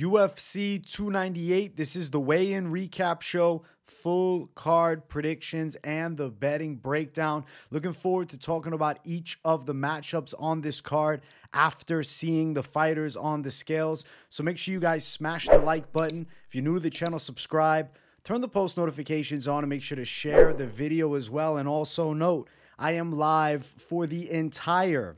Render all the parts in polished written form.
UFC 298. This is the weigh-in recap show, full card predictions, and the betting breakdown. Looking forward to talking about each of the matchups on this card after seeing the fighters on the scales. So make sure you guys smash the like button. If you're new to the channel, subscribe. Turn the post notifications on and make sure to share the video as well. And also note, I am live for the entire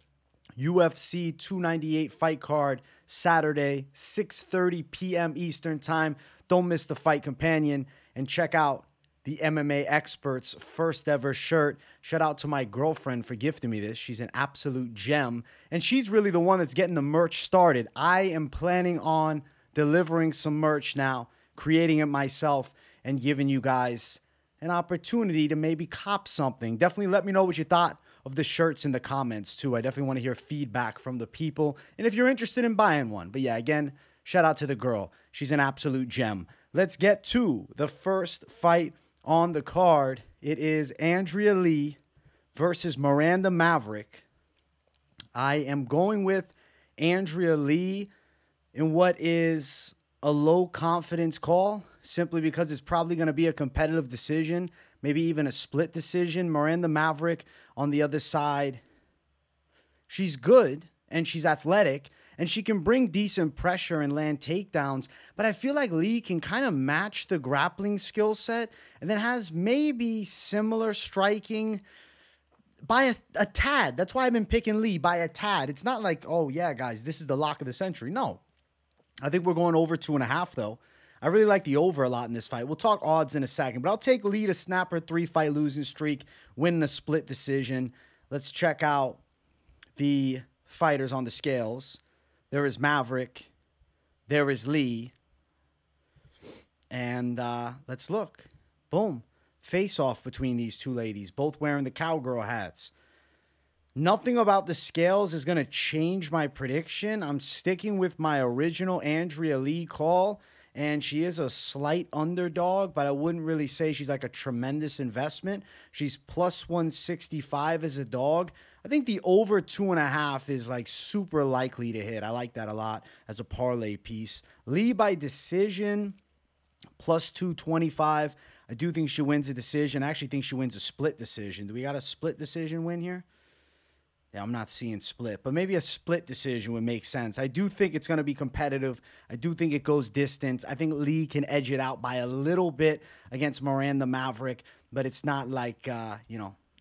UFC 298 fight card Saturday, 6:30 p.m. Eastern Time. Don't miss the Fight Companion and check out the MMA Experts first ever shirt. Shout out to my girlfriend for gifting me this. She's an absolute gem, and she's really the one that's getting the merch started. I am planning on delivering some merch now, creating it myself, and giving you guys an opportunity to maybe cop something. Definitely let me know what you thought of the shirts in the comments too. I definitely want to hear feedback from the people, and if you're interested in buying one. But yeah, again, shout out to the girl. She's an absolute gem. Let's get to the first fight on the card. It is Andrea Lee versus Miranda Maverick. I am going with Andrea Lee in what is a low confidence call, simply because it's probably going to be a competitive decision, maybe even a split decision. Miranda Maverick on the other side, she's good and she's athletic and she can bring decent pressure and land takedowns, but I feel like Lee can kind of match the grappling skill set and then has maybe similar striking by a tad. That's why I've been picking Lee by a tad. It's not like, oh yeah, guys, this is the lock of the century. No, I think we're going over 2.5 though. I really like the over a lot in this fight. We'll talk odds in a second, but I'll take Lee to snap her 3-fight losing streak, win a split decision. Let's check out the fighters on the scales. There is Maverick. There is Lee. And let's look. Boom. Face-off between these two ladies, both wearing the cowgirl hats. Nothing about the scales is going to change my prediction. I'm sticking with my original Andrea Lee call. And she is a slight underdog, but I wouldn't really say she's like a tremendous investment. She's plus 165 as a dog. I think the over 2.5 is like super likely to hit. I like that a lot as a parlay piece. Lee by decision, plus 225. I do think she wins a decision. I actually think she wins a split decision. Do we got a split decision win here? Yeah, I'm not seeing split, but maybe a split decision would make sense. I do think it's going to be competitive. I do think it goes distance. I think Lee can edge it out by a little bit against Miranda Maverick, but it's not like,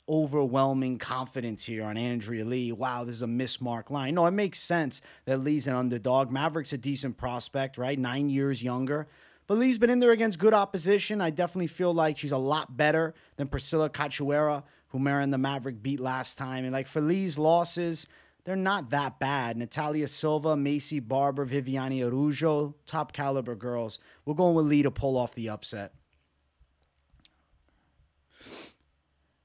overwhelming confidence here on Andrea Lee. Wow, this is a mismarked line. No, it makes sense that Lee's an underdog. Maverick's a decent prospect, right? 9 years younger. But Lee's been in there against good opposition. I definitely feel like she's a lot better than Priscilla Cachoeira, who Miranda Maverick beat last time. And like for Lee's losses, they're not that bad. Natalia Silva, Macy Barber, Viviane Araujo, top caliber girls. We're going with Lee to pull off the upset.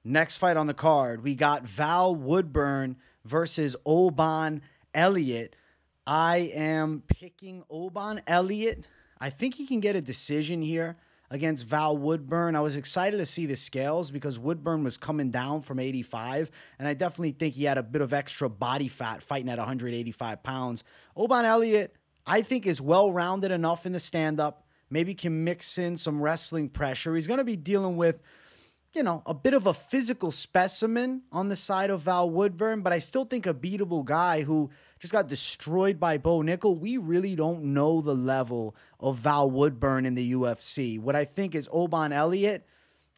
Next fight on the card, we got Val Woodburn versus Oban Elliott. I am picking Oban Elliott. I think he can get a decision here against Val Woodburn. I was excited to see the scales because Woodburn was coming down from 85, and I definitely think he had a bit of extra body fat fighting at 185 pounds. Oban Elliott, I think, is well-rounded enough in the stand-up. Maybe can mix in some wrestling pressure. He's going to be dealing with, a bit of a physical specimen on the side of Val Woodburn, but I still think a beatable guy who just got destroyed by Bo Nickel. We really don't know the level of Val Woodburn in the UFC. What I think is Oban Elliott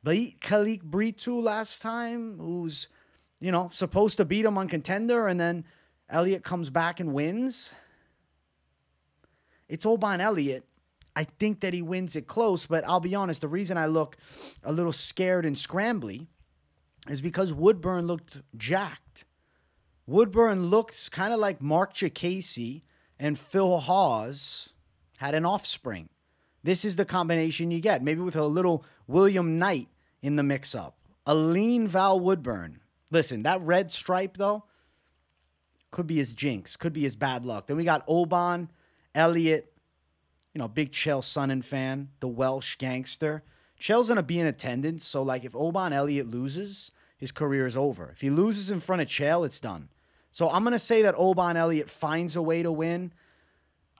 beat Khalik Britu last time, who's, supposed to beat him on Contender, and then Elliott comes back and wins. It's Oban Elliott. I think that he wins it close, but I'll be honest, the reason I look a little scared and scrambly is because Woodburn looked jacked. Woodburn looks kind of like Mark Chikasi and Phil Hawes had an offspring. This is the combination you get, maybe with a little William Knight in the mix-up. A lean Val Woodburn. Listen, that red stripe, though, could be his jinx, could be his bad luck. Then we got Oban Elliott, big Chael Sonnen fan, the Welsh gangster. Chael's going to be in attendance, so like if Oban Elliott loses, his career is over. If he loses in front of Chael, it's done. So I'm going to say that Oban Elliott finds a way to win.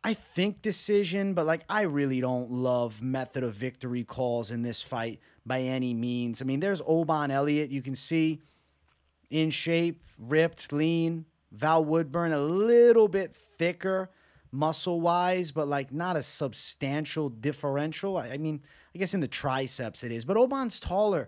I think decision, but like I really don't love method of victory calls in this fight by any means. I mean, there's Oban Elliott. You can see in shape, ripped, lean. Val Woodburn a little bit thicker muscle-wise, but like not a substantial differential. I mean, I guess in the triceps it is, but Oban's taller.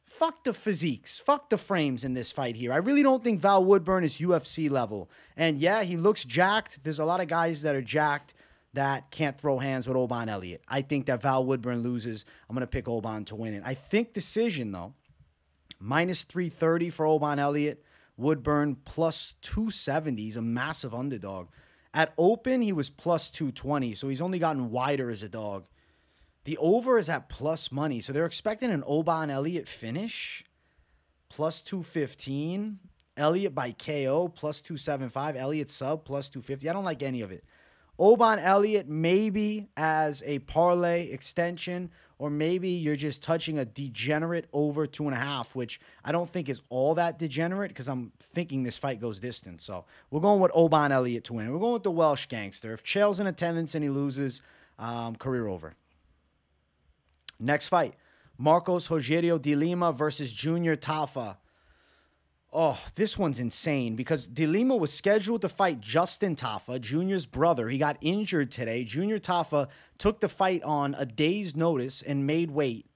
Fuck the physiques. Fuck the frames in this fight here. I really don't think Val Woodburn is UFC level. And yeah, he looks jacked. There's a lot of guys that are jacked that can't throw hands with Oban Elliott. I think that Val Woodburn loses. I'm going to pick Oban to win it. I think decision, though. Minus 330 for Oban Elliott. Woodburn plus 270. He's a massive underdog. At open, he was plus 220, so he's only gotten wider as a dog. The over is at plus money, so they're expecting an Oban Elliott finish. Plus 215. Elliott by KO, plus 275. Elliott sub, plus 250. I don't like any of it. Oban Elliott maybe as a parlay extension, or maybe you're just touching a degenerate over 2.5, which I don't think is all that degenerate because I'm thinking this fight goes distance. So we're going with Oban Elliott to win. We're going with the Welsh gangster. If Chael's in attendance and he loses, career over. Next fight, Marcos Rogério de Lima versus Junior Tafa. Oh, this one's insane because De Lima was scheduled to fight Justin Tafa, Junior's brother. He got injured today. Junior Tafa took the fight on a day's notice and made weight.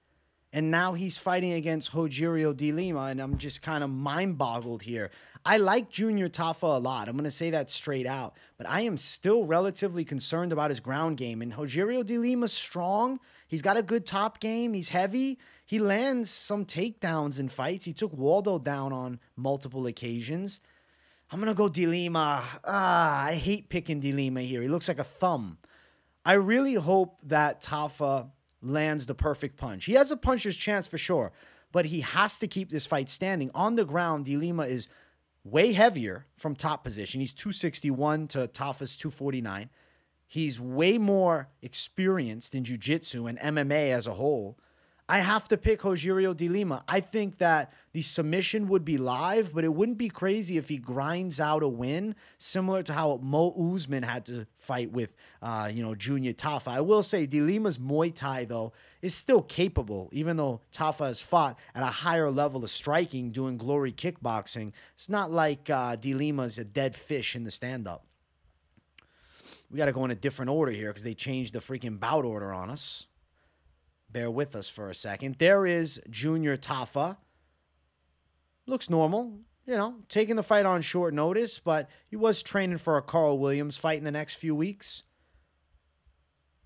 And now he's fighting against Rogério de Lima, and I'm just kind of mind-boggled here. I like Junior Tafa a lot. I'm going to say that straight out. But I am still relatively concerned about his ground game. And Rogério de Lima's strong. He's got a good top game. He's heavy. He lands some takedowns in fights. He took Waldo down on multiple occasions. I'm going to go De Lima. I hate picking De Lima here. He looks like a thumb. I really hope that Tafa lands the perfect punch. He has a puncher's chance for sure, but he has to keep this fight standing. On the ground, De Lima is way heavier from top position. He's 261 to Tafa's 249. He's way more experienced in jiu-jitsu and MMA as a whole. I have to pick Rogério de Lima. I think that the submission would be live, but it wouldn't be crazy if he grinds out a win, similar to how Mo Usman had to fight with, Junior Tafa. I will say de Lima's Muay Thai, though, is still capable, even though Tafa has fought at a higher level of striking, doing glory kickboxing. It's not like de Lima's a dead fish in the stand-up. We got to go in a different order here because they changed the freaking bout order on us. Bear with us for a second. There is Junior Tafa. Looks normal, taking the fight on short notice, but he was training for a Carl Williams fight in the next few weeks.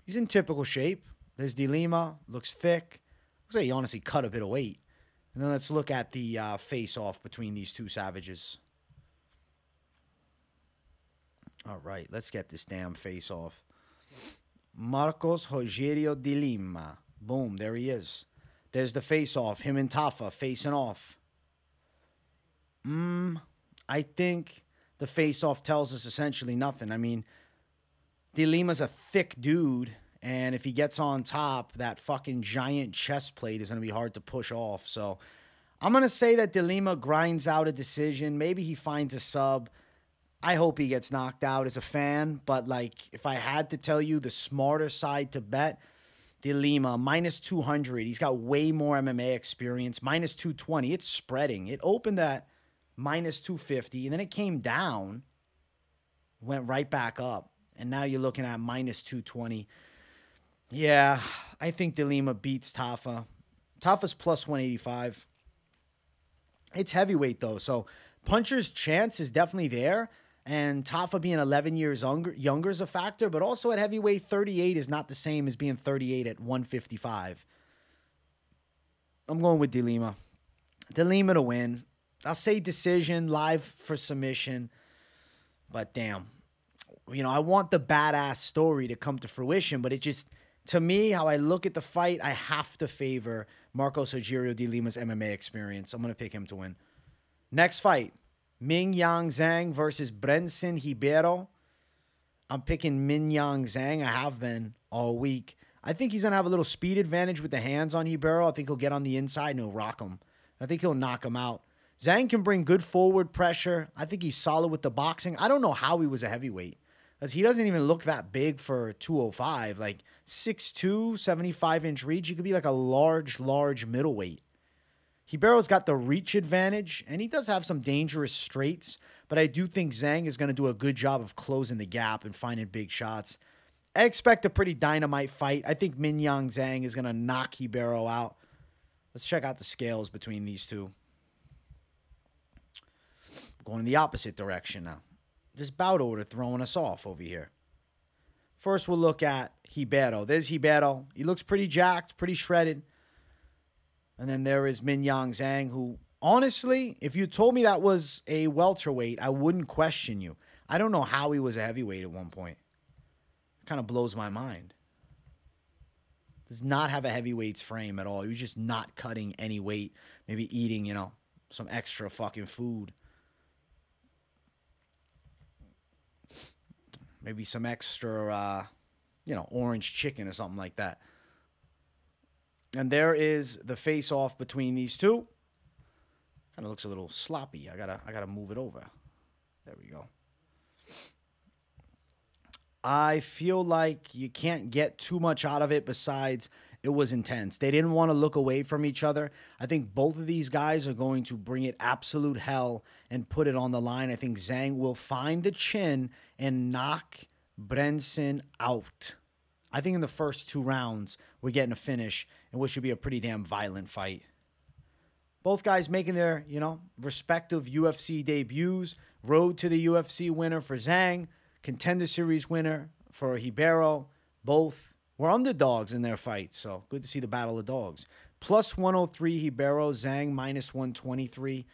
He's in typical shape. There's De Lima. Looks thick. Looks like he honestly cut a bit of weight. And then let's look at the face-off between these two savages. All right, let's get this damn face-off. Marcos Rogério de Lima. Boom, there he is. There's the face-off. Him and Tafa facing off. I think the face-off tells us essentially nothing. I mean, De Lima's a thick dude, and if he gets on top, that fucking giant chest plate is going to be hard to push off. So I'm going to say that De Lima grinds out a decision. Maybe he finds a sub. I hope he gets knocked out as a fan, but like if I had to tell you the smarter side to bet, De Lima, minus 200. He's got way more MMA experience. Minus 220. It's spreading. It opened at minus 250, and then it came down, went right back up, and now you're looking at minus 220. Yeah, I think De Lima beats Tafa. Tafa's plus 185. It's heavyweight, though, so puncher's chance is definitely there. And Tafa being 11 years younger is a factor, but also at heavyweight, 38 is not the same as being 38 at 155. I'm going with De Lima. De Lima to win. I'll say decision, live for submission. But damn, I want the badass story to come to fruition, but it just, to me, how I look at the fight, I have to favor Marcos Rogério de Lima's MMA experience. I'm going to pick him to win. Next fight. Mingyang Zhang versus Brenson Ribeiro. I'm picking Mingyang Zhang. I have been all week. I think he's going to have a little speed advantage with the hands on Ribeiro. I think he'll get on the inside and he'll rock him. I think he'll knock him out. Zhang can bring good forward pressure. I think he's solid with the boxing. I don't know how he was a heavyweight. Because he doesn't even look that big for 205. Like 6'2", 75-inch reach. He could be like a large middleweight. Ribeiro's got the reach advantage, and he does have some dangerous straights, but I do think Zhang is going to do a good job of closing the gap and finding big shots. I expect a pretty dynamite fight. I think Mingyang Zhang is going to knock Ribeiro out. Let's check out the scales between these two. Going in the opposite direction now. This bout order throwing us off over here. First, we'll look at Ribeiro. There's Ribeiro. He looks pretty jacked, pretty shredded. And then there is Mingyang Zhang, who, honestly, if you told me that was a welterweight, I wouldn't question you. I don't know how he was a heavyweight at one point. It kind of blows my mind. Does not have a heavyweight's frame at all. He was just not cutting any weight. Maybe eating, some extra fucking food. Maybe some extra, orange chicken or something like that. And there is the face-off between these two. Kind of looks a little sloppy. I gotta move it over. There we go. I feel like you can't get too much out of it besides it was intense. They didn't want to look away from each other. I think both of these guys are going to bring it absolute hell and put it on the line. I think Zhang will find the chin and knock Brenson out. I think in the first 2 rounds, we're getting a finish, and which should be a pretty damn violent fight. Both guys making their, respective UFC debuts. Road to the UFC winner for Zhang. Contender Series winner for Ribeiro. Both were underdogs in their fights, so good to see the battle of dogs. Plus 103 Ribeiro, Zhang minus 123.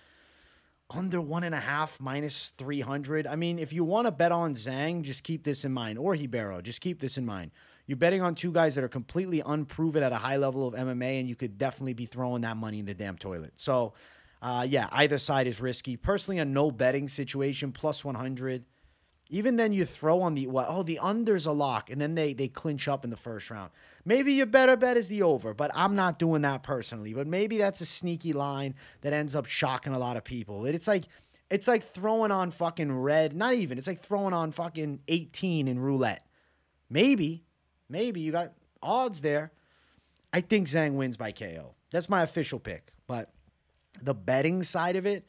Under 1.5, minus 300. I mean, if you want to bet on Zhang, just keep this in mind. Or Ribeiro, just keep this in mind. You're betting on 2 guys that are completely unproven at a high level of MMA, and you could definitely be throwing that money in the damn toilet. So, yeah, either side is risky. Personally, a no betting situation, plus 100. Even then, you throw on the under's a lock, and then they clinch up in the first round. Maybe your better bet is the over, but I'm not doing that personally. But maybe that's a sneaky line that ends up shocking a lot of people. It's like throwing on fucking red. Not even. It's like throwing on fucking 18 in roulette. Maybe you got odds there. I think Zhang wins by KO. That's my official pick. But the betting side of it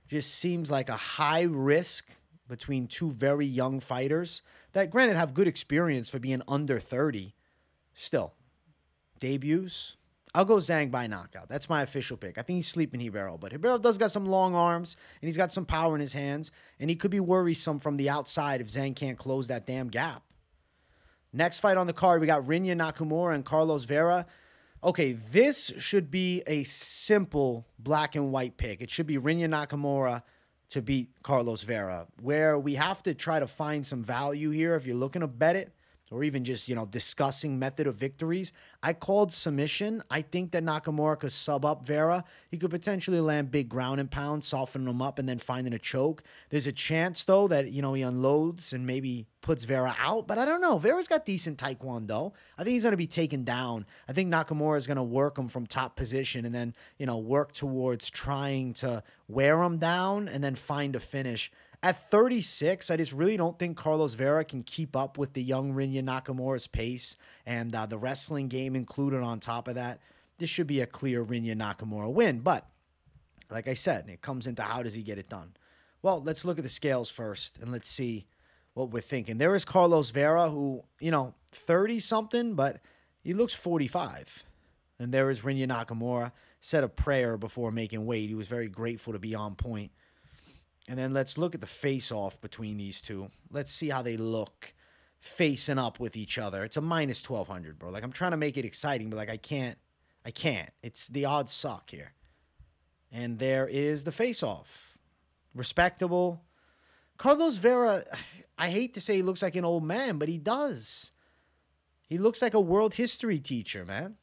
just seems like a high risk between 2 very young fighters that, granted, have good experience for being under 30. Still, debuts, I'll go Zhang by knockout. That's my official pick. I think he's sleeping Ribeiro, but Ribeiro does got some long arms, and he's got some power in his hands, and he could be worrisome from the outside if Zhang can't close that damn gap. Next fight on the card, we got Rinya Nakamura and Carlos Vera. Okay, this should be a simple black and white pick. It should be Rinya Nakamura to beat Carlos Vera, where we have to try to find some value here if you're looking to bet it, or even just, discussing method of victories. I called submission. I think that Nakamura could sub up Vera. He could potentially land big ground and pound, soften him up, and then finding a choke. There's a chance, though, that, he unloads and maybe puts Vera out. But I don't know. Vera's got decent taekwondo. I think he's going to be taken down. I think Nakamura is going to work him from top position and then, work towards trying to wear him down and then find a finish. At 36, I just really don't think Carlos Vera can keep up with the young Rinya Nakamura's pace and the wrestling game included on top of that. This should be a clear Rinya Nakamura win. But, like I said, it comes into how does he get it done. Well, let's look at the scales first and let's see what we're thinking. There is Carlos Vera who, 30-something, but he looks 45. And there is Rinya Nakamura. Said a prayer before making weight. He was very grateful to be on point. And then let's look at the face-off between these two. Let's see how they look facing up with each other. It's a minus 1,200, bro. Like, I'm trying to make it exciting, but, like, I can't. It's the odds suck here. And there is the face-off. Respectable. Carlos Vera, I hate to say he looks like an old man, but he does. He looks like a world history teacher, man.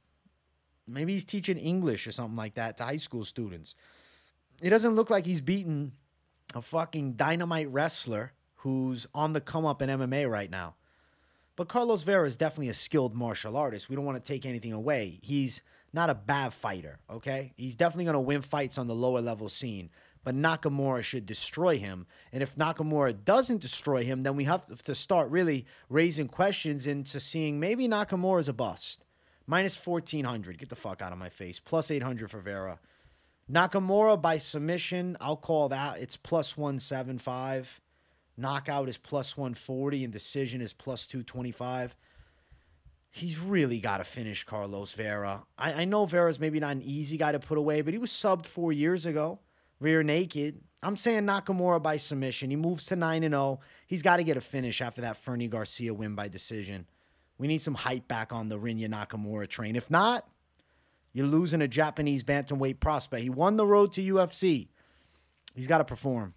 Maybe he's teaching English or something like that to high school students. He doesn't look like he's beaten a fucking dynamite wrestler who's on the come up in MMA right now. But Carlos Vera is definitely a skilled martial artist. We don't want to take anything away. He's not a bad fighter, okay? He's definitely going to win fights on the lower level scene. but Nakamura should destroy him. And if Nakamura doesn't destroy him, then we have to start really raising questions into seeing maybe Nakamura is a bust. Minus 1,400. Get the fuck out of my face. Plus 800 for Vera. Nakamura by submission, I'll call that. It's plus 175. Knockout is plus 140 and decision is plus 225. He's really got to finish Carlos Vera. I know Vera's maybe not an easy guy to put away, but he was subbed 4 years ago. Rear naked. I'm saying Nakamura by submission. He moves to 9-0. He's got to get a finish after that Fernie Garcia win by decision. We need some hype back on the Rinya Nakamura train. If not, you're losing a Japanese bantamweight prospect. He won the road to UFC. He's got to perform.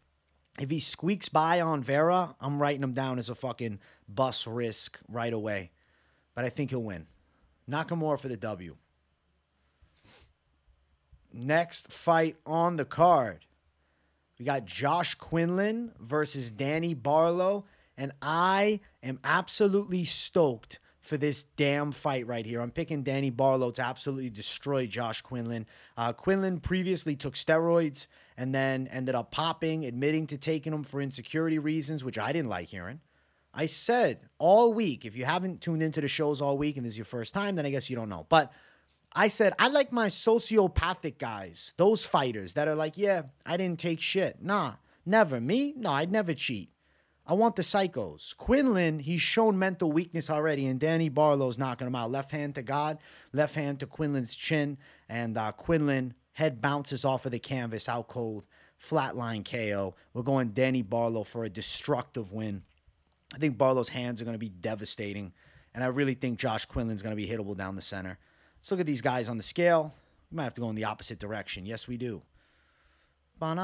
If he squeaks by on Vera, I'm writing him down as a fucking bus risk right away. But I think he'll win. Nakamura for the W. Next fight on the card. We got Josh Quinlan versus Danny Barlow. And I am absolutely stoked for this damn fight right here. I'm picking Danny Barlow to absolutely destroy Josh Quinlan. Quinlan previously took steroids and then ended up popping, admitting to taking them for insecurity reasons, which I didn't like hearing. I said all week, if you haven't tuned into the shows all week and this is your first time, then I guess you don't know. But I said, I like my sociopathic guys, those fighters that are like, yeah, I didn't take shit. Nah, never. Me? No, I'd never cheat. I want the psychos. Quinlan, he's shown mental weakness already, and Danny Barlow's knocking him out. Left hand to God, left hand to Quinlan's chin, and Quinlan head bounces off of the canvas, out cold, flatline KO. We're going Danny Barlow for a destructive win. I think Barlow's hands are going to be devastating, and I really think Josh Quinlan's going to be hittable down the center. Let's look at these guys on the scale. We might have to go in the opposite direction. Yes, we do. There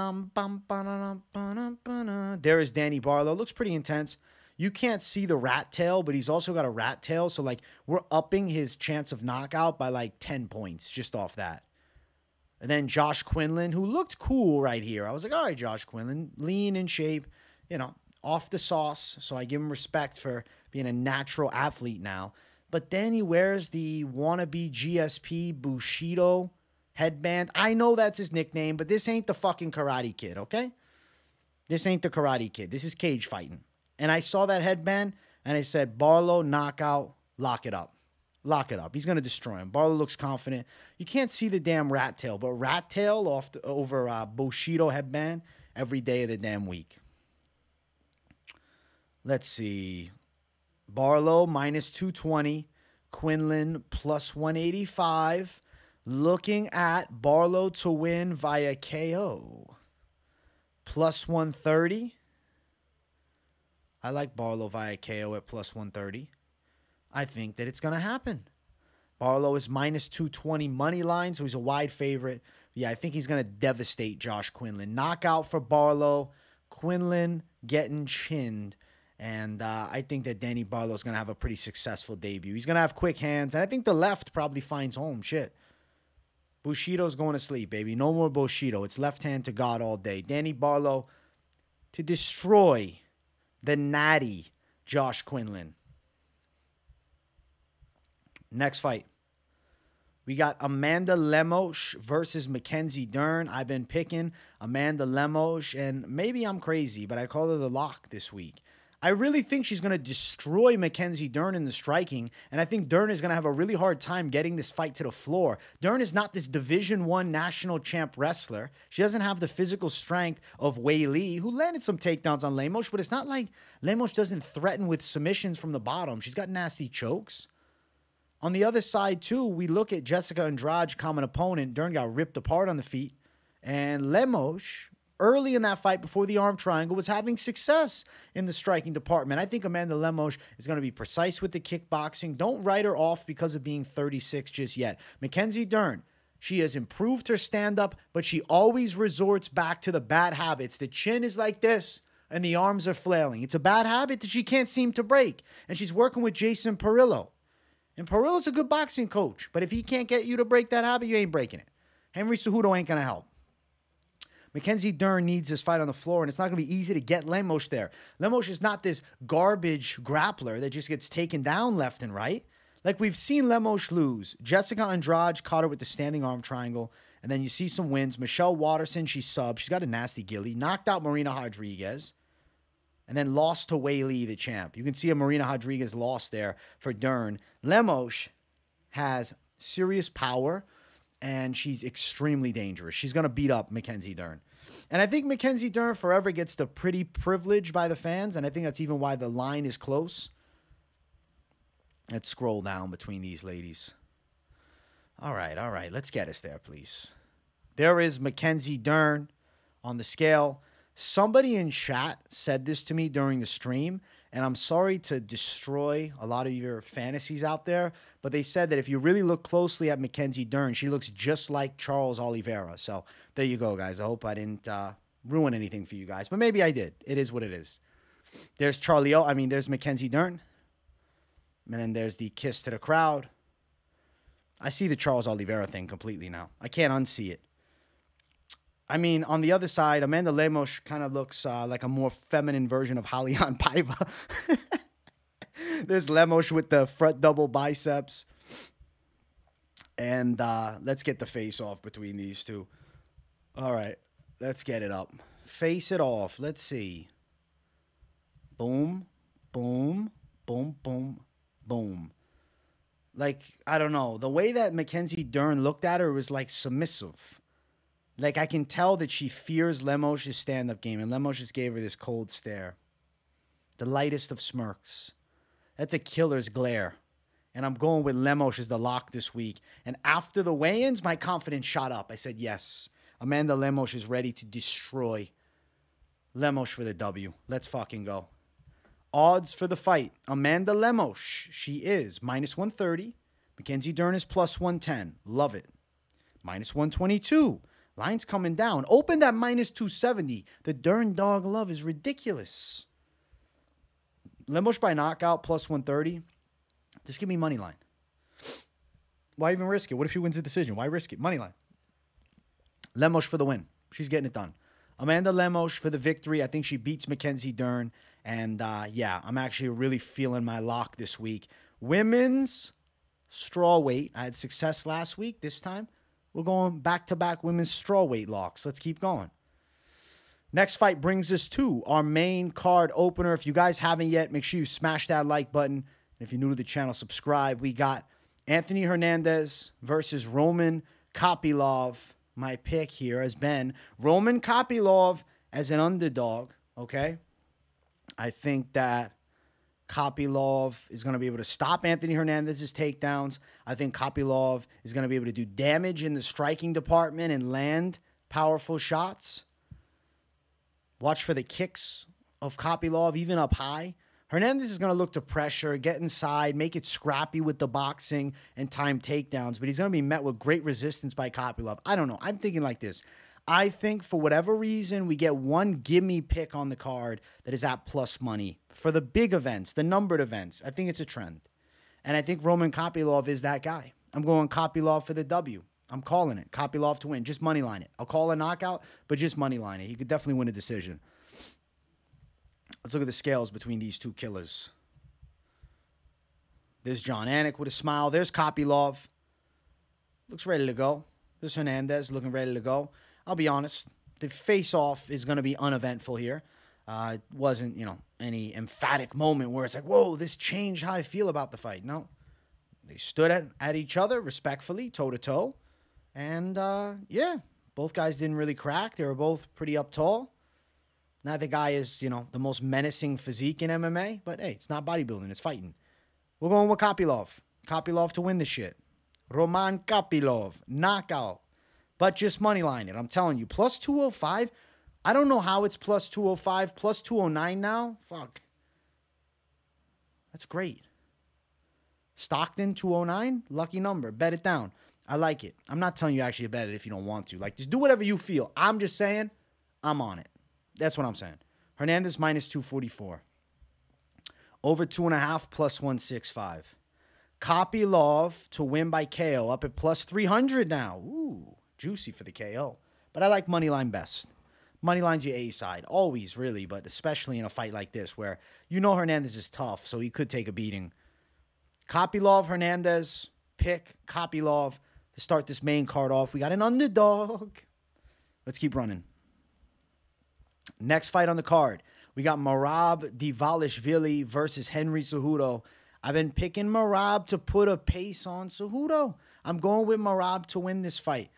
is Danny Barlow. Looks pretty intense. You can't see the rat tail, but he's also got a rat tail. So, like, we're upping his chance of knockout by, like, 10 points just off that. And then Josh Quinlan, who looked cool right here. I was like, all right, Josh Quinlan, lean in shape, you know, off the sauce. So I give him respect for being a natural athlete now. But then he wears the wannabe GSP Bushido headband. I know that's his nickname, but this ain't the fucking Karate Kid, okay? This ain't the Karate Kid. This is cage fighting. And I saw that headband, and I said, Barlow, knockout, lock it up. Lock it up. He's going to destroy him. Barlow looks confident. You can't see the damn rat tail, but rat tail over Bushido headband every day of the damn week. Let's see. Barlow, minus 220. Quinlan, plus 185. Looking at Barlow to win via KO. Plus 130. I like Barlow via KO at plus 130. I think that it's going to happen. Barlow is minus 220 money line, so he's a wide favorite. Yeah, I think he's going to devastate Josh Quinlan. Knockout for Barlow. Quinlan getting chinned. And I think that Danny Barlow is going to have a pretty successful debut. He's going to have quick hands. And I think the left probably finds home. Shit. Bushido's going to sleep, baby. No more Bushido. It's left hand to God all day. Danny Barlow to destroy the natty Josh Quinlan. Next fight. We got Amanda Lemos versus Mackenzie Dern. I've been picking Amanda Lemos, and maybe I'm crazy, but I call her the lock this week. I really think she's going to destroy Mackenzie Dern in the striking, and I think Dern is going to have a really hard time getting this fight to the floor. Dern is not this Division I national champ wrestler. She doesn't have the physical strength of Wei Lee, who landed some takedowns on Lemos, but it's not like Lemos doesn't threaten with submissions from the bottom. She's got nasty chokes. On the other side, too, we look at Jessica Andrade, common opponent. Dern got ripped apart on the feet, and Lemos, early in that fight before the arm triangle, was having success in the striking department. I think Amanda Lemos is going to be precise with the kickboxing. Don't write her off because of being 36 just yet. Mackenzie Dern, she has improved her stand-up, but she always resorts back to the bad habits. The chin is like this, and the arms are flailing. It's a bad habit that she can't seem to break, and she's working with Jason Perillo. And Perillo's a good boxing coach, but if he can't get you to break that habit, you ain't breaking it. Henry Cejudo ain't going to help. Mackenzie Dern needs this fight on the floor, and it's not going to be easy to get Lemos there. Lemos is not this garbage grappler that just gets taken down left and right. Like we've seen Lemos lose. Jessica Andrade caught her with the standing arm triangle, And then you see some wins. Michelle Watterson, she subbed. She's got a nasty gilly. Knocked out Marina Rodriguez. And then lost to Wei Li, the champ. You can see a Marina Rodriguez loss there for Dern. Lemos has serious power, and she's extremely dangerous. She's going to beat up Mackenzie Dern. And I think Mackenzie Dern forever gets the pretty privilege by the fans, and I think that's even why the line is close. Let's scroll down between these ladies. All right. Let's get us there, please. There is Mackenzie Dern on the scale. Somebody in chat said this to me during the stream, and I'm sorry to destroy a lot of your fantasies out there, but they said that if you really look closely at Mackenzie Dern, she looks just like Charles Oliveira. So there you go, guys. I hope I didn't ruin anything for you guys, but maybe I did. It is what it is. There's there's Mackenzie Dern. And then there's the kiss to the crowd. I see the Charles Oliveira thing completely now. I can't unsee it. I mean, on the other side, Amanda Lemos kind of looks like a more feminine version of Ralian Paiva. There's Lemos with the front double biceps. And let's get the face off between these two. All right, let's get it up. Face it off. Let's see. Boom, boom, boom, boom, boom. Like, I don't know. The way that Mackenzie Dern looked at her was like submissive. Like, I can tell that she fears Lemos' stand-up game, and Lemos just gave her this cold stare. The lightest of smirks. That's a killer's glare. And I'm going with Lemos as the lock this week. And after the weigh-ins, my confidence shot up. I said, yes, Amanda Lemos is ready to destroy Lemos for the W. Let's fucking go. Odds for the fight. Amanda Lemos, she is -130. Mackenzie Dern is +110. Love it. -122. Line's coming down. Opened at -270. The Dern dog love is ridiculous. Lemos by knockout +130. Just give me money line. Why even risk it? What if she wins the decision? Why risk it? Money line. Lemos for the win. She's getting it done. Amanda Lemos for the victory. I think she beats Mackenzie Dern. And yeah, I'm actually really feeling my lock this week. Women's strawweight. I had success last week. This time, we're going back-to-back women's strawweight locks. Let's keep going. Next fight brings us to our main card opener. If you guys haven't yet, make sure you smash that like button. And if you're new to the channel, subscribe. We got Anthony Hernandez versus Roman Kopylov. My pick here has been Roman Kopylov as an underdog, okay? I think that Kopylov is going to be able to stop Anthony Hernandez's takedowns. I think Kopylov is going to be able to do damage in the striking department and land powerful shots. Watch for the kicks of Kopylov, even up high. Hernandez is going to look to pressure, get inside, make it scrappy with the boxing and time takedowns, but he's going to be met with great resistance by Kopylov. I don't know. I'm thinking like this. I think for whatever reason, we get one gimme pick on the card that is at plus money. For the big events, the numbered events, I think it's a trend. And I think Roman Kopylov is that guy. I'm going Kopylov for the W. I'm calling it. Kopylov to win. Just money line it. I'll call a knockout, but just money line it. He could definitely win a decision. Let's look at the scales between these two killers. There's John Anik with a smile. There's Kopylov. Looks ready to go. There's Hernandez looking ready to go. I'll be honest. The face-off is going to be uneventful here. It wasn't, any emphatic moment where it's like, whoa, this changed how I feel about the fight. No. They stood at each other respectfully, toe-to-toe. And, yeah, both guys didn't really crack. They were both pretty up tall. Neither guy is, the most menacing physique in MMA. But, hey, it's not bodybuilding. It's fighting. We're going with Kopylov. Kopylov to win the shit. Roman Kopylov. Knockout. But just money line it. I'm telling you. Plus 205. I don't know how it's plus 205. Plus 209 now. Fuck. That's great. Stockton 209. Lucky number. Bet it down. I like it. I'm not telling you actually to bet it if you don't want to. Like, just do whatever you feel. I'm just saying I'm on it. That's what I'm saying. Hernandez minus 244. Over 2.5 plus 165. Kopylov to win by KO up at plus 300 now. Ooh, juicy for the KO. But I like money line best. Money line's your A side. Always, really, but especially in a fight like this where Hernandez is tough, so he could take a beating. Kopylov, Hernandez, pick Kopylov. To start this main card off, we got an underdog. Let's keep running. Next fight on the card, we got Merab Dvalishvili versus Henry Cejudo. I've been picking Merab to put a pace on Cejudo. I'm going with Merab to win this fight.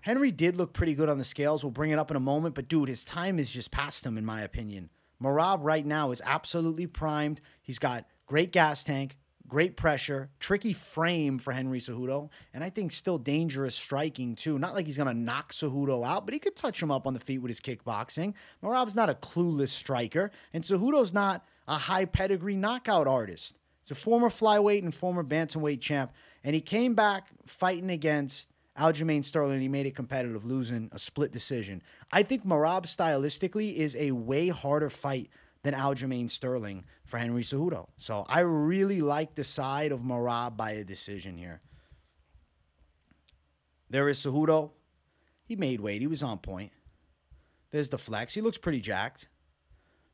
Henry did look pretty good on the scales. We'll bring it up in a moment. But, dude, his time is just past him, in my opinion. Merab right now is absolutely primed. He's got great gas tank, great pressure, tricky frame for Henry Cejudo, and I think still dangerous striking, too. Not like he's going to knock Cejudo out, but he could touch him up on the feet with his kickboxing. Merab's not a clueless striker, and Cejudo's not a high pedigree knockout artist. He's a former flyweight and former bantamweight champ, and he came back fighting against Aljamain Sterling, and he made it competitive, losing a split decision. I think Merab stylistically is a way harder fight than Aljamain Sterling for Henry Cejudo. So I really like the side of Merab by a decision here. There is Cejudo. He made weight. He was on point. There's the flex. He looks pretty jacked.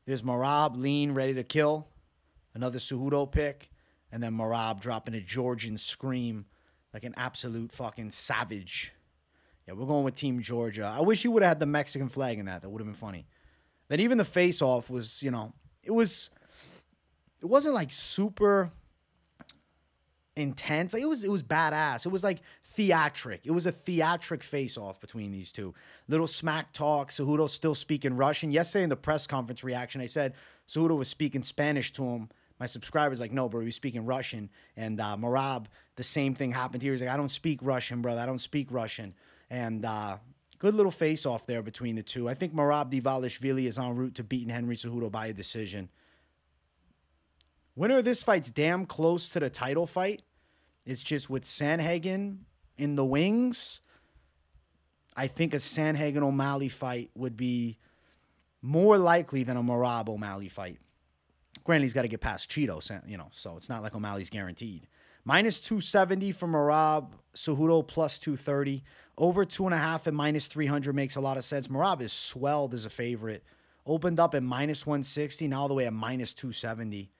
There's Merab, lean, ready to kill. Another Cejudo pick. And then Merab dropping a Georgian scream like an absolute fucking savage. Yeah, we're going with Team Georgia. I wish you would have had the Mexican flag in that. That would have been funny. Then even the face-off was, you know, it wasn't like super intense. Like it was badass. It was like theatric. It was a theatric face-off between these two. Little smack talk. Cejudo still speaking Russian. Yesterday in the press conference reaction, I said Cejudo was speaking Spanish to him. My subscriber's like, no, bro, he was speaking Russian. And Merab, the same thing happened here. He's like, I don't speak Russian, brother. I don't speak Russian. And good little face-off there between the two. I think Merab Dvalishvili is en route to beating Henry Cejudo by a decision. Winner of this fight's damn close to the title fight. It's just with Sandhagen in the wings. I think a Sandhagen-O'Malley fight would be more likely than a Merab-O'Malley fight. Granted, he's got to get past Cheeto, you know, so it's not like O'Malley's guaranteed. Minus 270 for Merab. Cejudo plus 230. Over 2.5 at minus 300 makes a lot of sense. Merab is swelled as a favorite. Opened up at minus 160, now all the way at minus 270.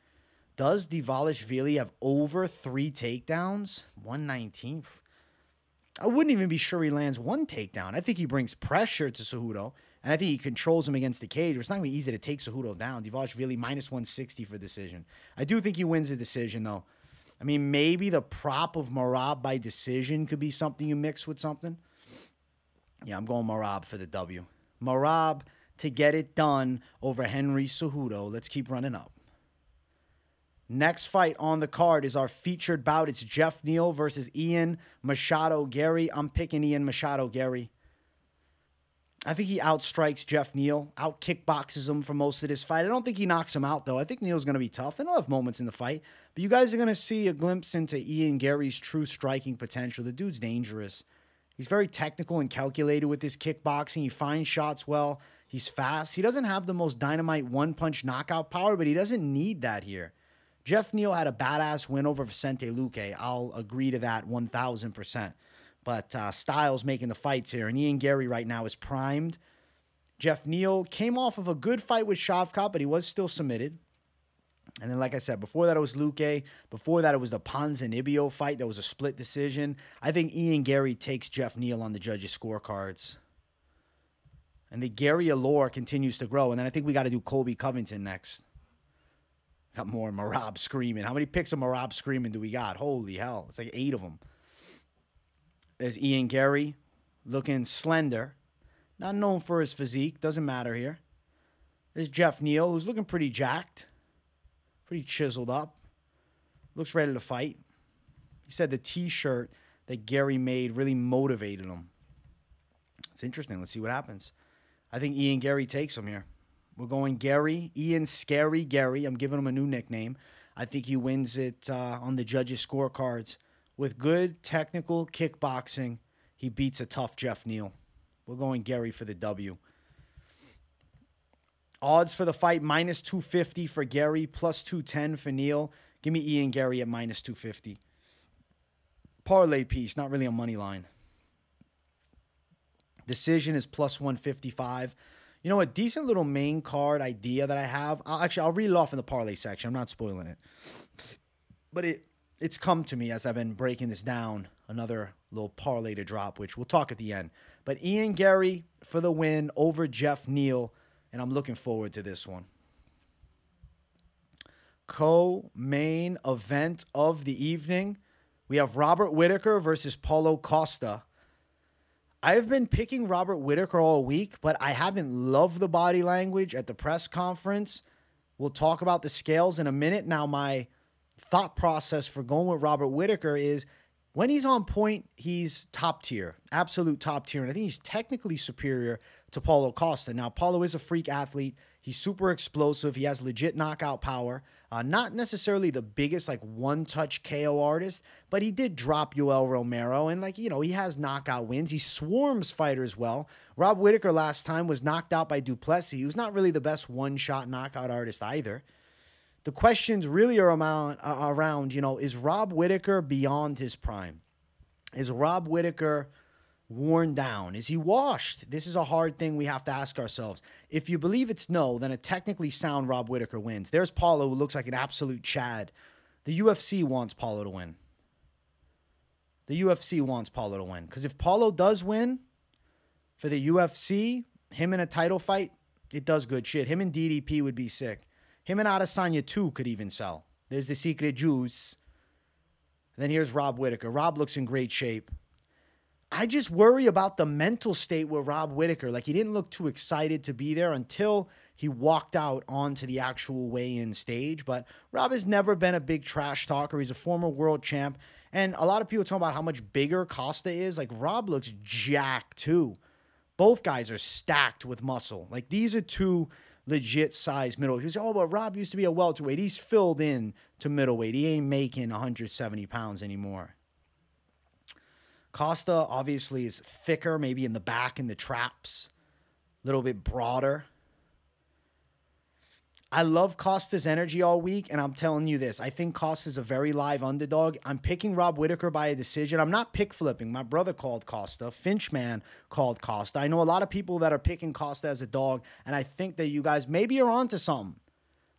Does Dvalishvili have over 3 takedowns? 119. I wouldn't even be sure he lands 1 takedown. I think he brings pressure to Cejudo, and I think he controls him against the cage. It's not going to be easy to take Cejudo down. Dvalishvili minus 160 for decision. I do think he wins the decision, though. I mean, maybe the prop of Merab by decision could be something you mix with something. Yeah, I'm going Merab for the W. Merab to get it done over Henry Cejudo. Let's keep running up. Next fight on the card is our featured bout. It's Geoff Neal versus Ian Machado Garry. I'm picking Ian Machado Garry. I think he outstrikes Geoff Neal, out-kickboxes him for most of this fight. I don't think he knocks him out, though. I think Neal's going to be tough. And he'll have moments in the fight. But you guys are going to see a glimpse into Ian Garry's true striking potential. The dude's dangerous. He's very technical and calculated with his kickboxing. He finds shots well. He's fast. He doesn't have the most dynamite one-punch knockout power, but he doesn't need that here. Geoff Neal had a badass win over Vicente Luque. I'll agree to that 1,000%. But Styles making the fights here. And Ian Garry right now is primed. Geoff Neal came off of a good fight with Shavkat, but he was still submitted. And then, like I said, before that it was Luque. Before that it was the Ponzinibbio fight. That was a split decision. I think Ian Garry takes Geoff Neal on the judges' scorecards. And the Garry allure continues to grow. And then I think we got to do Colby Covington next. Got more Merab screaming. How many picks of Merab screaming do we got? Holy hell. It's like 8 of them. There's Ian Garry looking slender. Not known for his physique. Doesn't matter here. There's Geoff Neal, who's looking pretty jacked. Pretty chiseled up. Looks ready to fight. He said the t-shirt that Garry made really motivated him. It's interesting. Let's see what happens. I think Ian Garry takes him here. We're going Garry. Ian Scary Garry. I'm giving him a new nickname. I think he wins it on the judges' scorecards. With good technical kickboxing, he beats a tough Geoff Neal. We're going Garry for the W. Odds for the fight, minus 250 for Garry, plus 210 for Neal. Give me Ian Garry at minus 250. Parlay piece, not really a money line. Decision is plus 155. You know, a decent little main card idea that I have. I'll read it off in the parlay section. I'm not spoiling it. But it's come to me as I've been breaking this down. another little parlay to drop, which we'll talk at the end. But Ian Garry for the win over Geoff Neal, and I'm looking forward to this one. Co-main event of the evening, we have Robert Whittaker versus Paulo Costa. I've been picking Robert Whittaker all week, but I haven't loved the body language at the press conference. We'll talk about the scales in a minute. Now, my thought process for going with Robert Whittaker is when he's on point, he's top tier, absolute top tier. And I think he's technically superior to Paulo Costa. Now, Paulo is a freak athlete. He's super explosive. He has legit knockout power. Not necessarily the biggest, like, one-touch KO artist, but he did drop Yoel Romero. And, like, you know, he has knockout wins. He swarms fighters well. Rob Whittaker last time was knocked out by Duplessis, who's not really the best one-shot knockout artist either. The questions really are around, you know, is Rob Whittaker beyond his prime? Is Rob Whittaker worn down? Is he washed? This is a hard thing we have to ask ourselves. If you believe it's no, then a technically sound Rob Whittaker wins. There's Paulo, who looks like an absolute Chad. The UFC wants Paulo to win. The UFC wants Paulo to win. Because if Paulo does win for the UFC, him in a title fight, it does good shit. Him and DDP would be sick. Him and Adesanya 2 could even sell. There's the secret juice. And then here's Rob Whittaker. Rob looks in great shape. I just worry about the mental state with Rob Whittaker. Like, he didn't look too excited to be there until he walked out onto the actual weigh-in stage. But Rob has never been a big trash talker. He's a former world champ. And a lot of people talk about how much bigger Costa is. Like, Rob looks jacked too. Both guys are stacked with muscle. Like, these are two legit size middleweight. You say, oh, but Rob used to be a welterweight. He's filled in to middleweight. He ain't making 170 pounds anymore. Costa obviously is thicker, maybe in the back in the traps, a little bit broader. I love Costa's energy all week, and I'm telling you this. I think Costa's a very live underdog. I'm picking Rob Whittaker by a decision. I'm not pick flipping. My brother called Costa. Finchman called Costa. I know a lot of people that are picking Costa as a dog, and I think that you guys maybe are onto something.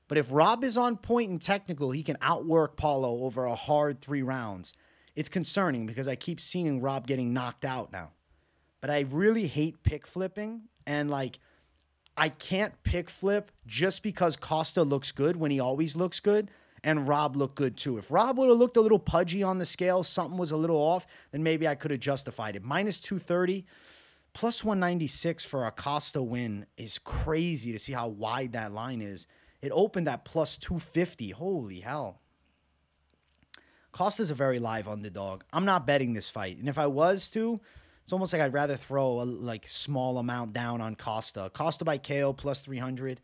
But if Rob is on point and technical, he can outwork Paulo over a hard 3 rounds. It's concerning because I keep seeing Rob getting knocked out now. But I really hate pick flipping, and like, I can't pick flip just because Costa looks good when he always looks good, and Rob looked good too. If Rob would have looked a little pudgy on the scale, something was a little off, then maybe I could have justified it. Minus 230, plus 196 for a Costa win is crazy to see how wide that line is. It opened at plus 250. Holy hell. Costa's a very live underdog. I'm not betting this fight, and if I was to, it's almost like I'd rather throw a small amount down on Costa. Costa by KO plus 300.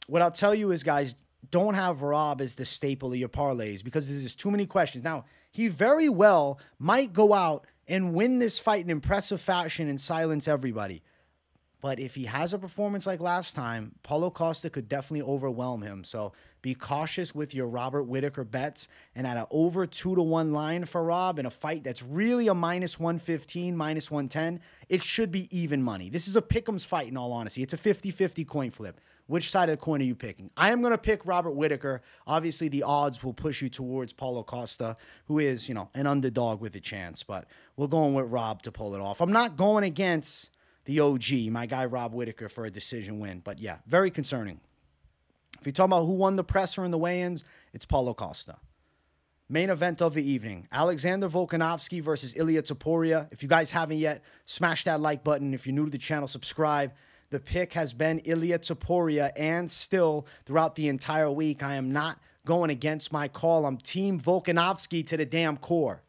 What I'll tell you is, guys, don't have Rob as the staple of your parlays because there's too many questions. Now, he very well might go out and win this fight in impressive fashion and silence everybody. But if he has a performance like last time, Paulo Costa could definitely overwhelm him. So be cautious with your Robert Whittaker bets. And at an over 2-to-1 line for Rob in a fight that's really a minus 115, minus 110, it should be even money. This is a pick'ems fight, in all honesty. It's a 50-50 coin flip. Which side of the coin are you picking? I am going to pick Robert Whittaker. Obviously, the odds will push you towards Paulo Costa, who is, you know, an underdog with a chance. But we're going with Rob to pull it off. I'm not going against the OG, my guy Rob Whittaker, for a decision win. But yeah, very concerning. If you're talking about who won the presser in the weigh-ins, it's Paulo Costa. Main event of the evening, Alexander Volkanovski versus Elliott Topuria. If you guys haven't yet, smash that like button. If you're new to the channel, subscribe. The pick has been Elliott Topuria, and still throughout the entire week, I am not going against my call. I'm team Volkanovski to the damn core.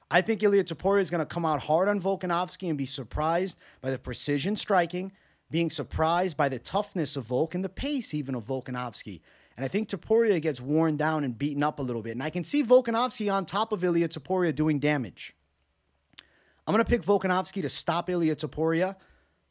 I think Elliott Topuria is going to come out hard on Volkanovski and be surprised by the precision striking, being surprised by the toughness of Volk and the pace even of Volkanovski. And I think Topuria gets worn down and beaten up a little bit. And I can see Volkanovski on top of Elliott Topuria doing damage. I'm going to pick Volkanovski to stop Elliott Topuria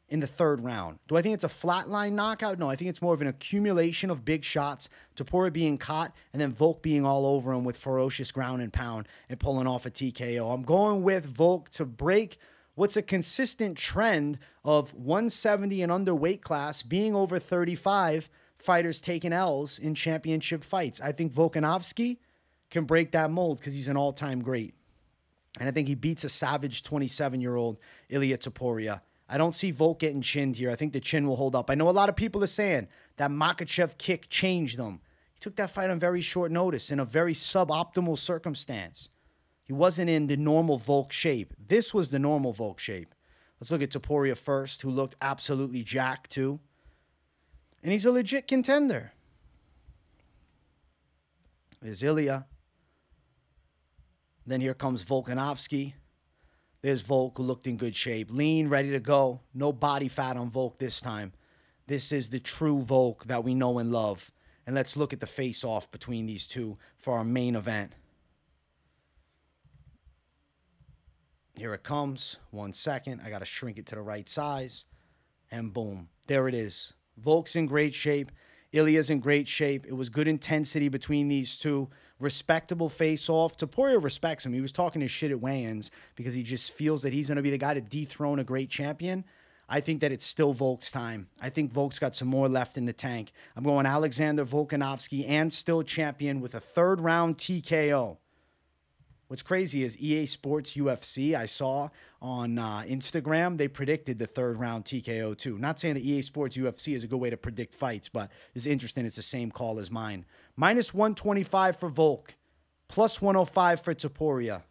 in the 3rd round. Do I think it's a flatline knockout? No, I think it's more of an accumulation of big shots, Topuria being caught, and then Volk being all over him with ferocious ground and pound and pulling off a TKO. I'm going with Volk to break what's a consistent trend of 170 and under weight class being over 35 fighters taking L's in championship fights. I think Volkanovski can break that mold because he's an all-time great. And I think he beats a savage 27-year-old Elliott Topuria. I don't see Volk getting chinned here. I think the chin will hold up. I know a lot of people are saying that Makhachev kick changed him. He took that fight on very short notice in a very suboptimal circumstance. He wasn't in the normal Volk shape. This was the normal Volk shape. Let's look at Topuria first, who looked absolutely jacked too. And he's a legit contender. There's Ilya. Then here comes Volkanovski. There's Volk, who looked in good shape. Lean, ready to go. No body fat on Volk this time. This is the true Volk that we know and love. And let's look at the face-off between these two for our main event. Here it comes. 1 second. I got to shrink it to the right size. And boom. There it is. Volk's in great shape. Ilya's in great shape. It was good intensity between these two. Respectable face-off. Topuria respects him. He was talking his shit at weigh-ins because he just feels that he's going to be the guy to dethrone a great champion. I think that it's still Volk's time. I think Volk's got some more left in the tank. I'm going Alexander Volkanovski and still champion with a third-round TKO. What's crazy is EA Sports UFC, I saw on Instagram, they predicted the third-round TKO too. Not saying that EA Sports UFC is a good way to predict fights, but it's interesting. It's the same call as mine. Minus 125 for Volk. Plus 105 for Topuria.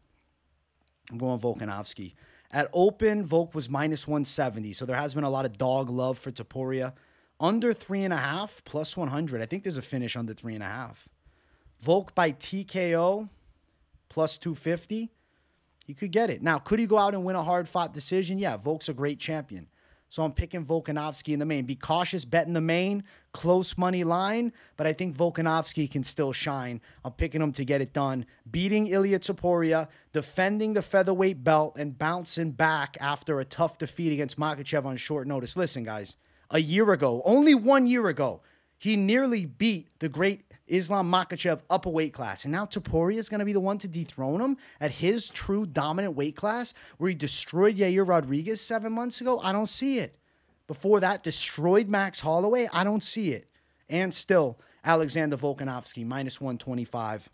I'm going Volkanovski. At open, Volk was minus 170, so there has been a lot of dog love for Topuria. Under 3.5, plus 100. I think there's a finish under 3.5. Volk by TKO, plus 250. You could get it. Now, could he go out and win a hard-fought decision? Yeah, Volk's a great champion. So I'm picking Volkanovski in the main. Be cautious betting the main. Close money line. But I think Volkanovski can still shine. I'm picking him to get it done. Beating Elliott Topuria. Defending the featherweight belt. And bouncing back after a tough defeat against Makhachev on short notice. Listen, guys. A year ago. Only 1 year ago. He nearly beat the great Islam Makhachev up a weight class. And now Topuria is going to be the one to dethrone him at his true dominant weight class where he destroyed Yair Rodriguez 7 months ago. I don't see it. Before that, destroyed Max Holloway. I don't see it. And still, Alexander Volkanovski, minus 125.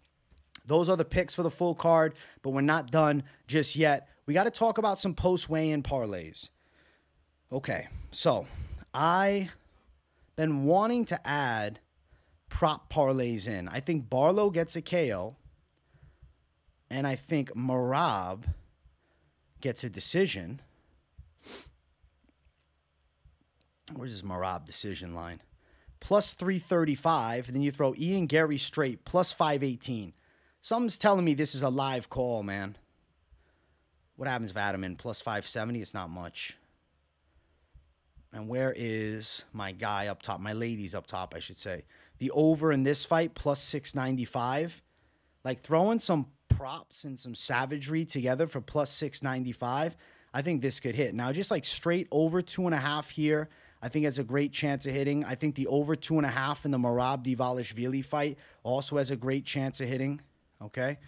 Those are the picks for the full card, but we're not done just yet. We got to talk about some post-weigh-in parlays. Okay, so I've been wanting to add prop parlays in. I think Barlow gets a KO. And I think Merab gets a decision. Where's his Merab decision line? Plus 335. And then you throw Ian Garry straight. Plus 518. Something's telling me this is a live call, man. What happens if Adam plus 570? It's not much. And where is my guy up top? My ladies up top, I should say. The over in this fight, plus 695. Like throwing some props and some savagery together for plus 695. I think this could hit. Now, just like straight over 2.5 here, I think has a great chance of hitting. I think the over 2.5 in the Merab Dvalishvili fight also has a great chance of hitting. Okay.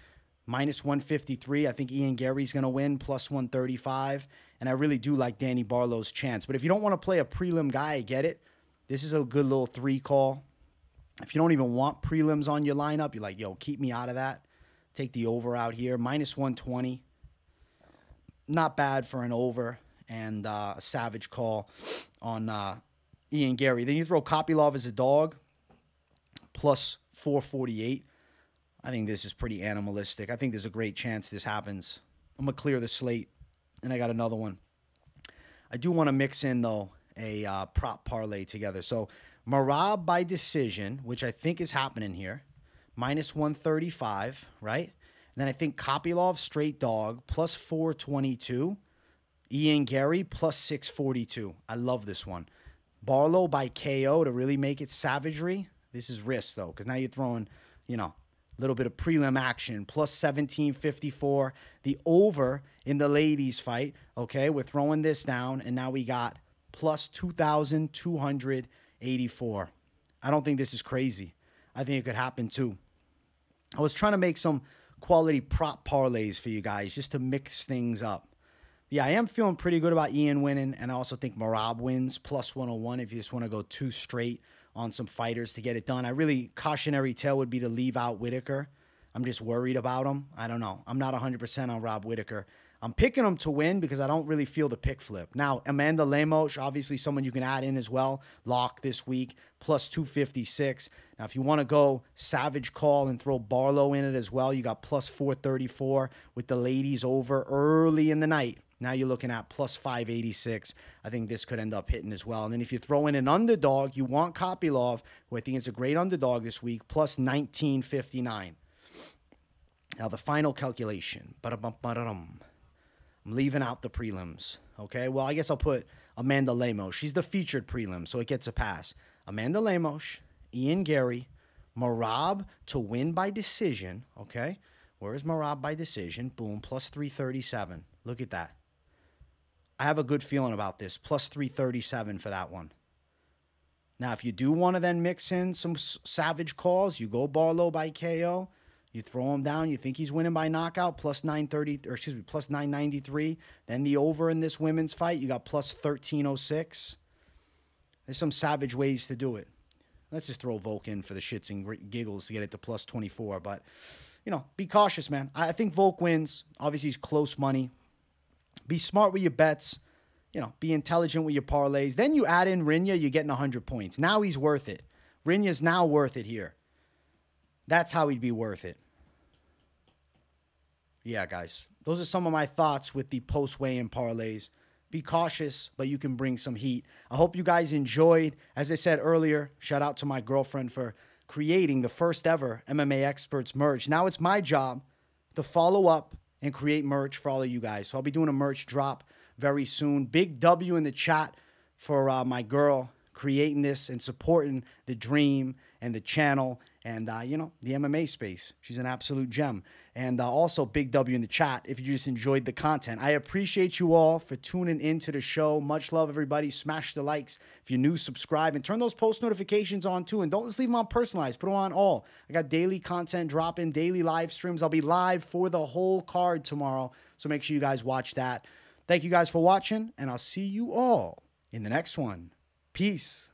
Minus 153. I think Ian Garry's going to win. Plus 135. And I really do like Danny Barlow's chance. But if you don't want to play a prelim guy, I get it. This is a good little 3 call. If you don't even want prelims on your lineup, you're like, yo, keep me out of that. Take the over out here. Minus 120. Not bad for an over. And a savage call on Ian Garry. Then you throw Kopylov as a dog. Plus 448. I think this is pretty animalistic. I think there's a great chance this happens. I'm going to clear the slate. And I got another one. I do want to mix in, though, a prop parlay together. So, Merab by decision, which I think is happening here. Minus 135, right? And then I think Kopylov straight dog, plus 422. Ian Garry, plus 642. I love this one. Barlow by KO to really make it savagery. This is risk, though, because now you're throwing, you know, a little bit of prelim action, plus 1754. The over in the ladies fight, okay? We're throwing this down, and now we got plus 2,284. I don't think this is crazy. I think it could happen, too. I was trying to make some quality prop parlays for you guys just to mix things up. Yeah, I am feeling pretty good about Ian winning, and I also think Merab wins, plus 101 if you just want to go 2 straight on some fighters to get it done. I really, cautionary tale would be to leave out Whittaker. I'm just worried about him. I don't know. I'm not 100% on Rob Whittaker. I'm picking him to win because I don't really feel the pick flip. Now, Amanda Lemos, obviously someone you can add in as well. Lock this week, plus 256. Now, if you want to go savage call and throw Barlow in it as well, you got plus 434 with the ladies over early in the night. Now you're looking at plus 586. I think this could end up hitting as well. And then if you throw in an underdog, you want Kopylov, who I think is a great underdog this week, plus 1959. Now, the final calculation. I'm leaving out the prelims. Okay, well, I guess I'll put Amanda Lemos. She's the featured prelim, so it gets a pass. Amanda Lemos, Ian Garry, Merab to win by decision. Okay, where is Merab by decision? Boom, plus 337. Look at that. I have a good feeling about this. Plus 337 for that one. Now, if you do want to then mix in some savage calls, you go Barlow by KO. You throw him down. You think he's winning by knockout. Plus 930, or excuse me, plus 993. Then the over in this women's fight, you got plus 1306. There's some savage ways to do it. Let's just throw Volk in for the shits and giggles to get it to plus 24. But, you know, be cautious, man. I think Volk wins. Obviously, he's close money. Be smart with your bets. You know, be intelligent with your parlays. Then you add in Rinya, you're getting 100 points. Now he's worth it. Rinya's now worth it here. That's how he'd be worth it. Yeah, guys. Those are some of my thoughts with the post-weigh-in parlays. Be cautious, but you can bring some heat. I hope you guys enjoyed. As I said earlier, shout out to my girlfriend for creating the first ever MMA Experts merch. Now it's my job to follow up and create merch for all of you guys. So I'll be doing a merch drop very soon. Big W in the chat for my girl creating this and supporting the dream and the channel and, you know, the MMA space. She's an absolute gem. And also big W in the chat if you just enjoyed the content. I appreciate you all for tuning into the show. Much love, everybody. Smash the likes. If you're new, subscribe. And turn those post notifications on, too. And don't just leave them on personalized. Put them on all. I got daily content dropping, daily live streams. I'll be live for the whole card tomorrow. So make sure you guys watch that. Thank you guys for watching. And I'll see you all in the next one. Peace.